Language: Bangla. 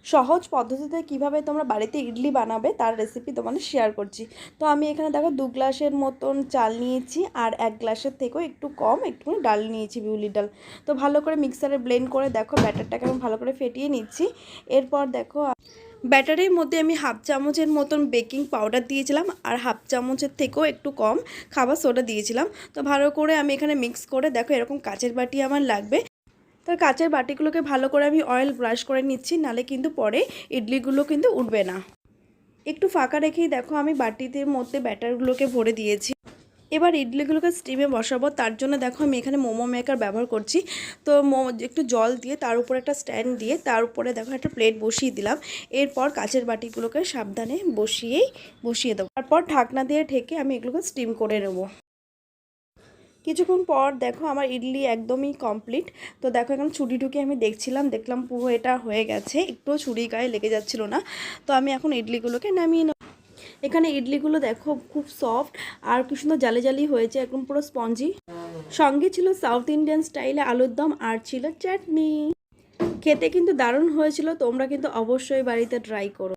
সহজ পদ্ধতিতে কিভাবে তোমরা বাড়িতে ইডলি বানাবে তার রেসিপি তোমাদের শেয়ার করছি। তো আমি এখানে দেখো 2 গ্লাসের মতন চাল নিয়েছি আর 1 গ্লাসের থেকেও একটু কম একটুখানি ডাল নিয়েছি, বিউলির ডাল। তো ভালো করে মিক্সারে ব্লেন্ড করে দেখো ব্যাটারটাকে আমি ভালো করে ফেটিয়ে নিচ্ছি। এরপর দেখো ব্যাটারের মধ্যে আমি হাফ চামচের মতন বেকিং পাউডার দিয়েছিলাম আর হাফ চামচের থেকেও একটু কম খাবার সোডা দিয়েছিলাম। তো ভালো করে আমি এখানে মিক্স করে দেখো এরকম কাচের বাটি আমার লাগবে। তো কাচের বাটিগুলোকে ভালো করে আমি অয়েল ব্রাশ করে নিচ্ছি, নালে কিন্তু পরে ইডলিগুলো কিন্তু উঠবে না। একটু ফাঁকা রেখেই দেখো আমি বাটির মধ্যে ব্যাটারগুলোকে ভরে দিয়েছি। এবার ইডলিগুলোকে স্টিমে বসাবো, তার জন্য দেখো আমি এখানে মোমো মেকার ব্যবহার করছি। তো একটু জল দিয়ে তার উপরে একটা স্ট্যান্ড দিয়ে তার উপরে দেখো একটা প্লেট বসিয়ে দিলাম। এরপর কাচের বাটিগুলোকে সাবধানে বসিয়ে দেবো। তারপর ঢাকনা দিয়ে ঢেকে আমি এগুলোকে স্টিম করে নেবো। কিছুক্ষণ পর দেখো আমার ইডলি একদমই কমপ্লিট। তো দেখো এখন ছুরি ঢুকে আমি দেখলাম পুরো এটা হয়ে গেছে, একটুও ছুরি গায়ে লেগে যাচ্ছিল না। তো আমি এখন ইডলিগুলোকে নামিয়ে নেব। এখানে ইডলিগুলো দেখো খুব সফট আর কি সুন্দর জালি জালি হয়েছে, একদম পুরো স্পঞ্জি। সঙ্গে ছিল সাউথ ইন্ডিয়ান স্টাইলে আলুর দম আর ছিল চাটনি। খেতে কিন্তু দারুণ হয়েছিল, তোমরা কিন্তু অবশ্যই বাড়িতে ট্রাই করো।